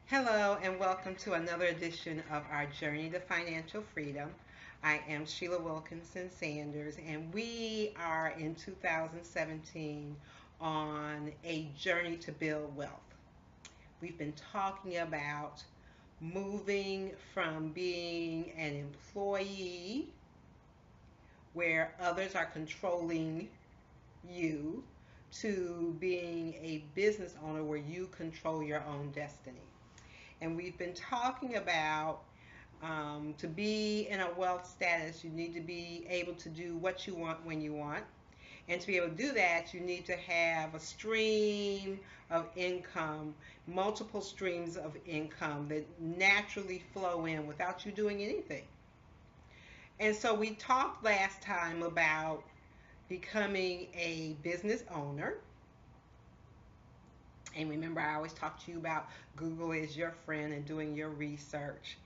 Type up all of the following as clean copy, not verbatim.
Hello, and welcome to another edition of our Journey to Financial Freedom. I am Sheila Wilkinson-Sanders, and we are in 2017 on a journey to build wealth. We've been talking about moving from being an employee where others are controlling you to being a business owner where you control your own destiny. And we've been talking about to be in a wealth status, you need to be able to do what you want when you want. And to be able to do that, you need to have a stream of income, multiple streams of income that naturally flow in without you doing anything. And so we talked last time about becoming a business owner. And remember, I always talk to you about Google is your friend and doing your research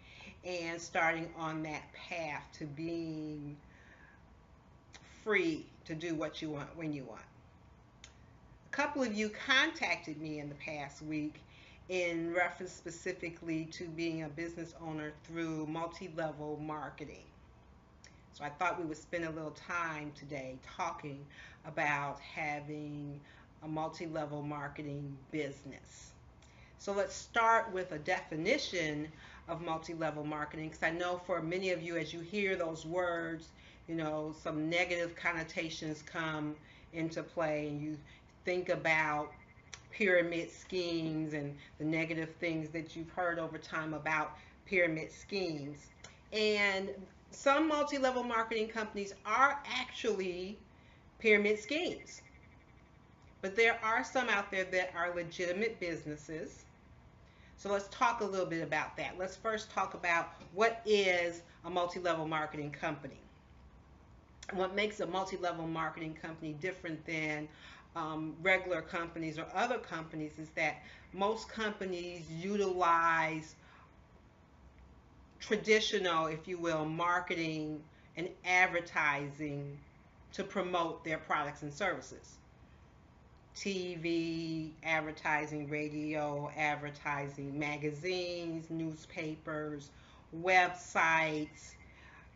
and starting on that path to being free to do what you want when you want. A couple of you contacted me in the past week in reference specifically to being a business owner through multi-level marketing. So I thought we would spend a little time today talking about having a multi-level marketing business. So let's start with a definition of multi-level marketing, because I know for many of you, as you hear those words, some negative connotations come into play, and you think about pyramid schemes and the negative things that you've heard over time about pyramid schemes. And some multi-level marketing companies are actually pyramid schemes. But there are some out there that are legitimate businesses. So let's talk a little bit about that. Let's first talk about what is a multi-level marketing company. What makes a multi-level marketing company different than regular companies or other companies is that most companies utilize traditional, if you will, marketing and advertising to promote their products and services. TV advertising, radio advertising, magazines, newspapers, websites.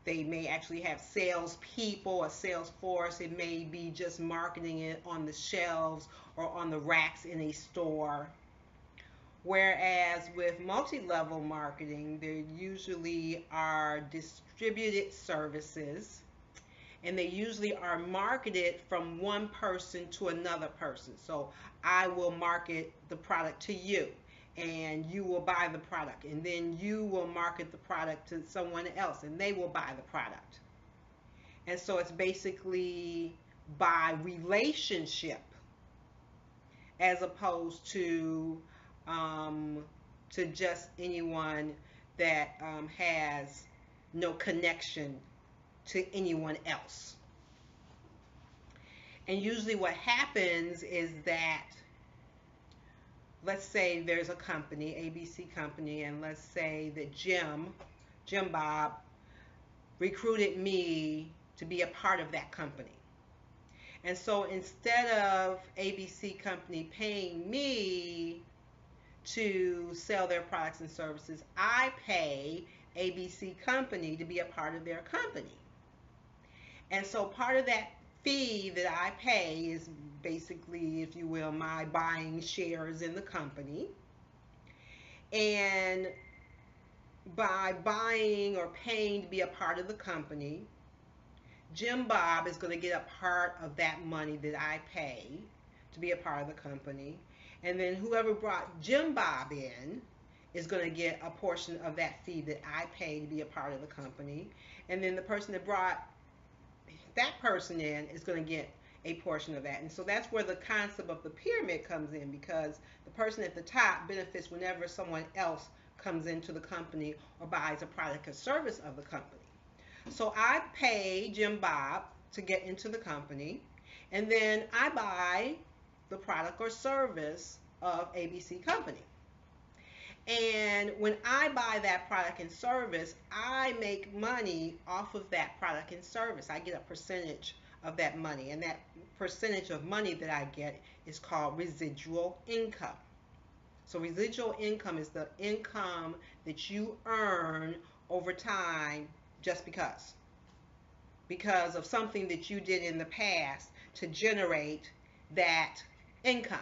They may actually have salespeople, a sales force. It may be just marketing it on the shelves or on the racks in a store. Whereas with multi-level marketing, there usually are distributed services, and they usually are marketed from one person to another person. So I will market the product to you, and you will buy the product, and then you will market the product to someone else, and they will buy the product. And so it's basically by relationship as opposed to just anyone that has no connection to anyone else. And usually what happens is that, let's say there's a company, ABC company, and let's say that Jim Bob, recruited me to be a part of that company. And so instead of ABC company paying me to sell their products and services, I pay ABC company to be a part of their company. And so part of that fee that I pay is basically, if you will, my buying shares in the company. And by buying or paying to be a part of the company, Jim Bob is going to get a part of that money that I pay to be a part of the company. And then whoever brought Jim Bob in is going to get a portion of that fee that I pay to be a part of the company. And then the person that brought that person in is going to get a portion of that. And so that's where the concept of the pyramid comes in, because the person at the top benefits whenever someone else comes into the company or buys a product or service of the company. So I pay Jim Bob to get into the company, and then I buy the product or service of ABC company. And when I buy that product and service, I make money off of that product and service. I get a percentage of that money, and that percentage of money that I get is called residual income. So residual income is the income that you earn over time just because of something that you did in the past to generate that income.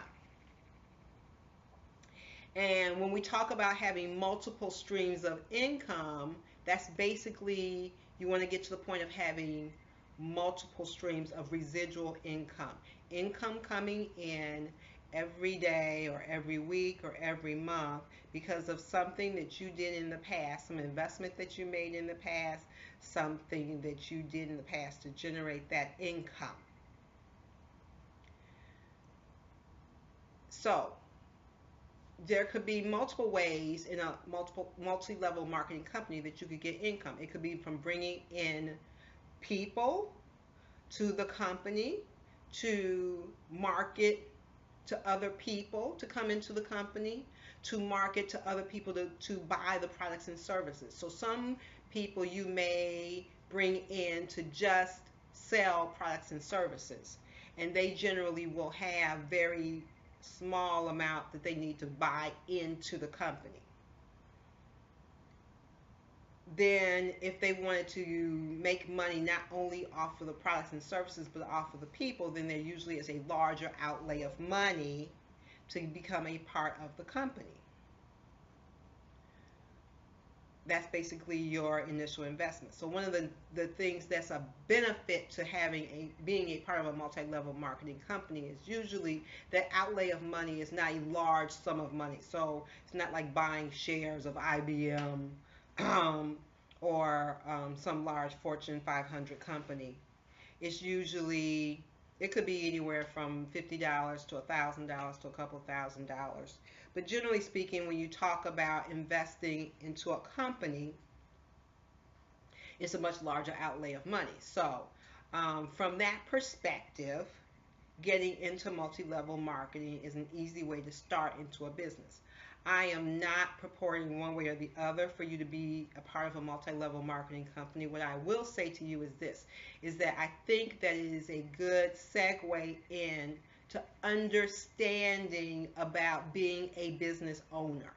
And when we talk about having multiple streams of income, that's basically, you want to get to the point of having multiple streams of residual income. Income coming in every day or every week or every month because of something that you did in the past, some investment that you made in the past, something that you did in the past to generate that income. So there could be multiple ways in a multi-level marketing company that you could get income. It could be from bringing in people to the company, to market to other people to come into the company, to market to other people to buy the products and services. So some people you may bring in to just sell products and services, and they generally will have very small amount that they need to buy into the company. Then if they wanted to make money not only off of the products and services but off of the people, then there usually is a larger outlay of money to become a part of the company. That's basically your initial investment. So one of the things that's a benefit to being a part of a multi-level marketing company is usually that outlay of money is not a large sum of money. So it's not like buying shares of IBM or some large Fortune 500 company. It's usually, it could be anywhere from $50 to $1,000 to a couple $1,000. But generally speaking, when you talk about investing into a company, it's a much larger outlay of money. So from that perspective, getting into multi-level marketing is an easy way to start into a business. I am not purporting one way or the other for you to be a part of a multi-level marketing company. What I will say to you is this, is that I think that it is a good segue in to understanding about being a business owner.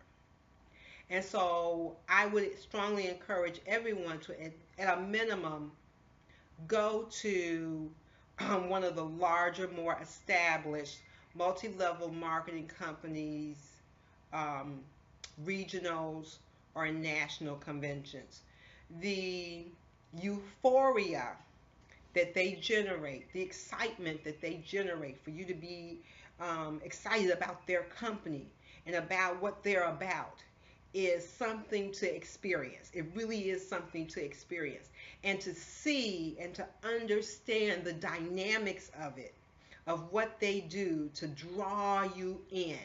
And so I would strongly encourage everyone to, at a minimum, go to one of the larger, more established multi-level marketing companies, regionals, or national conventions. The euphoria that they generate, the excitement that they generate for you to be excited about their company and about what they're about is something to experience. It really is something to experience and to see and to understand the dynamics of it, of what they do to draw you in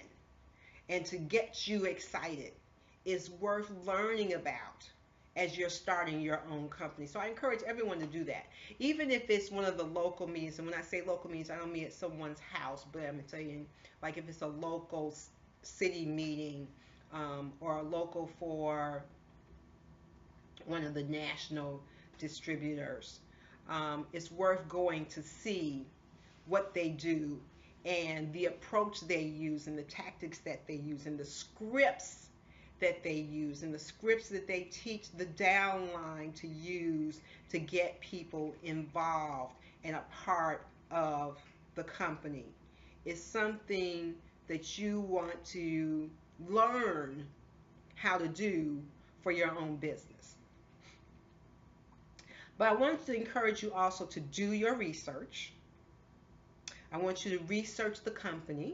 and to get you excited is worth learning about as you're starting your own company. So I encourage everyone to do that. Even if it's one of the local meetings, and when I say local meetings, I don't mean at someone's house, but I'm saying like if it's a local city meeting or a local for one of the national distributors, it's worth going to see what they do and the approach they use and the tactics that they use and the scripts that they use and the scripts that they teach the downline to use to get people involved and a part of the company. It's something that you want to learn how to do for your own business. But I want to encourage you also to do your research. I want you to research the company.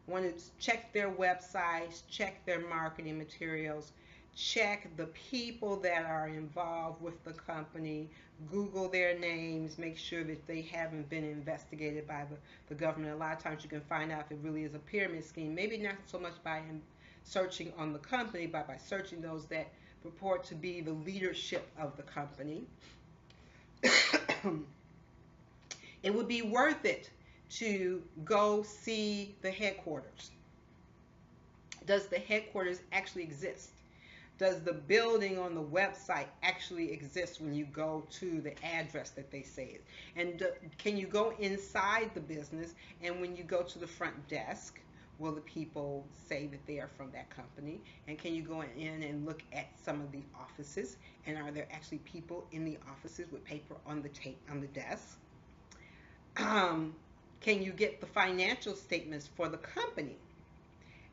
I want to check their websites, check their marketing materials, check the people that are involved with the company, Google their names, make sure that they haven't been investigated by the government. A lot of times you can find out if it really is a pyramid scheme, maybe not so much by searching on the company, but by searching those that purport to be the leadership of the company. It would be worth it to go see the headquarters. Does the headquarters actually exist? Does the building on the website actually exist when you go to the address that they say it? And can you go inside the business, and when you go to the front desk, will the people say that they are from that company? And can you go in and look at some of the offices? And are there actually people in the offices with paper on the on the desk? Um, can you get the financial statements for the company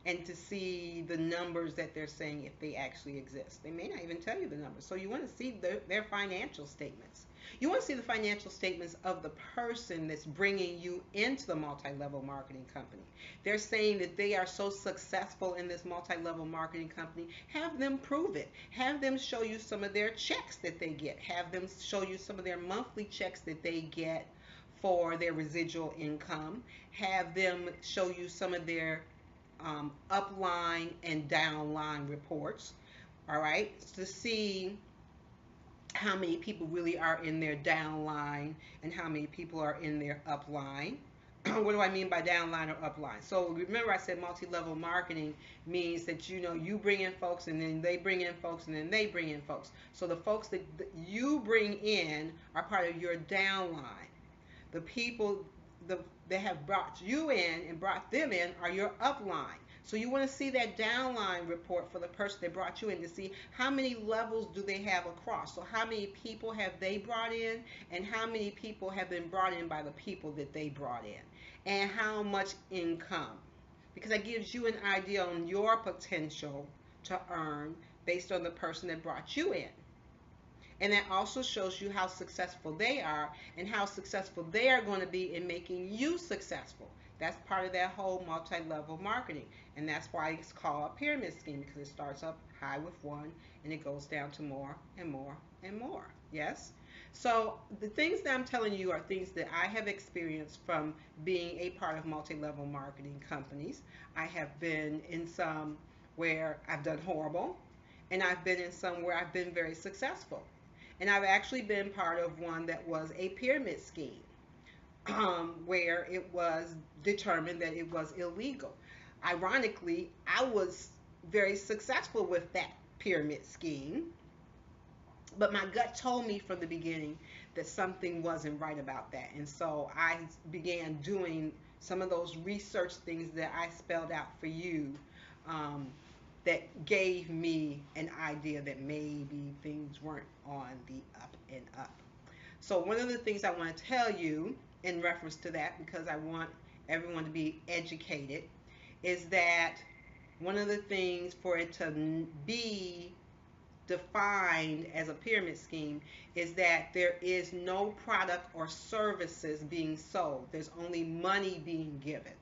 and to see the numbers that they're saying if they actually exist? They may not even tell you the numbers. So you want to see their financial statements. You want to see the financial statements of the person that's bringing you into the multi-level marketing company. They're saying that they are so successful in this multi-level marketing company. Have them prove it. Have them show you some of their checks that they get. Have them show you some of their monthly checks that they get for their residual income. Have them show you some of their upline and downline reports, all right, to see how many people really are in their downline and how many people are in their upline. What do I mean by downline or upline? So remember I said multi-level marketing means that you bring in folks and then they bring in folks and then they bring in folks. So the folks that you bring in are part of your downline. The people that have brought you in and brought them in are your upline. So you want to see that downline report for the person that brought you in to see how many levels do they have across. So how many people have they brought in and how many people have been brought in by the people that they brought in and how much income. Because that gives you an idea on your potential to earn based on the person that brought you in. And that also shows you how successful they are and how successful they are going to be in making you successful. That's part of that whole multi-level marketing. And that's why it's called a pyramid scheme, because it starts up high with one and it goes down to more and more and more. Yes? So the things that I'm telling you are things that I have experienced from being a part of multi-level marketing companies. I have been in some where I've done horrible, and I've been in some where I've been very successful. And I've actually been part of one that was a pyramid scheme, where it was determined that it was illegal. Ironically, I was very successful with that pyramid scheme, but my gut told me from the beginning that something wasn't right about that. And so I began doing some of those research things that I spelled out for you, that gave me an idea that maybe things weren't on the up and up. So one of the things I want to tell you in reference to that, because I want everyone to be educated, is that one of the things for it to be defined as a pyramid scheme is that there is no product or services being sold. There's only money being given.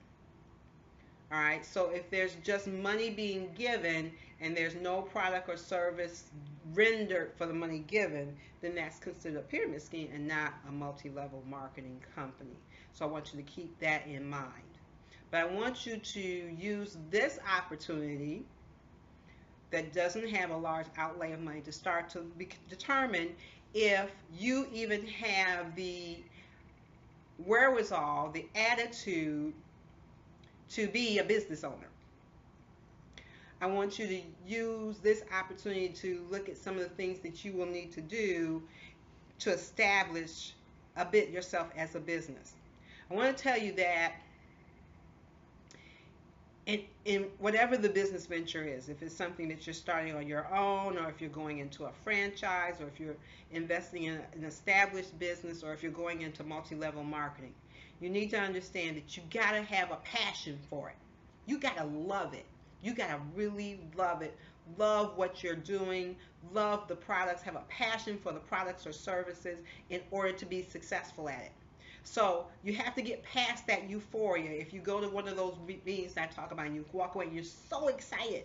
All right, so if there's just money being given and there's no product or service rendered for the money given, then that's considered a pyramid scheme and not a multi-level marketing company. So I want you to keep that in mind. But I want you to use this opportunity that doesn't have a large outlay of money to start to determine if you even have the wherewithal, the attitude to be a business owner. I want you to use this opportunity to look at some of the things that you will need to do to establish yourself as a business. I want to tell you that in whatever the business venture is, if it's something that you're starting on your own, or if you're going into a franchise, or if you're investing in an established business, or if you're going into multi-level marketing, you need to understand that you got to have a passion for it. You got to love it. You got to really love it. Love what you're doing. Love the products. Have a passion for the products or services in order to be successful at it. So you have to get past that euphoria. If you go to one of those meetings I talk about and you walk away and you're so excited,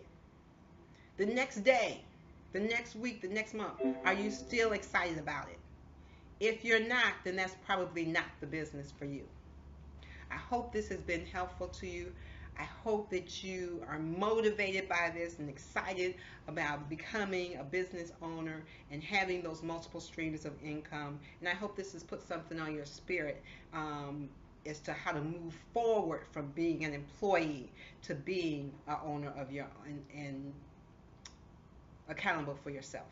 the next day, the next week, the next month, are you still excited about it? If you're not, then that's probably not the business for you. I hope this has been helpful to you. I hope that you are motivated by this and excited about becoming a business owner and having those multiple streams of income. And I hope this has put something on your spirit as to how to move forward from being an employee to being an owner of your own and accountable for yourself.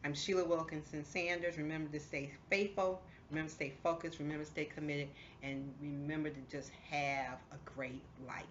I'm Sheila Wilkinson-Sanders. Remember to stay faithful, remember to stay focused, remember to stay committed, and remember to just have a great life.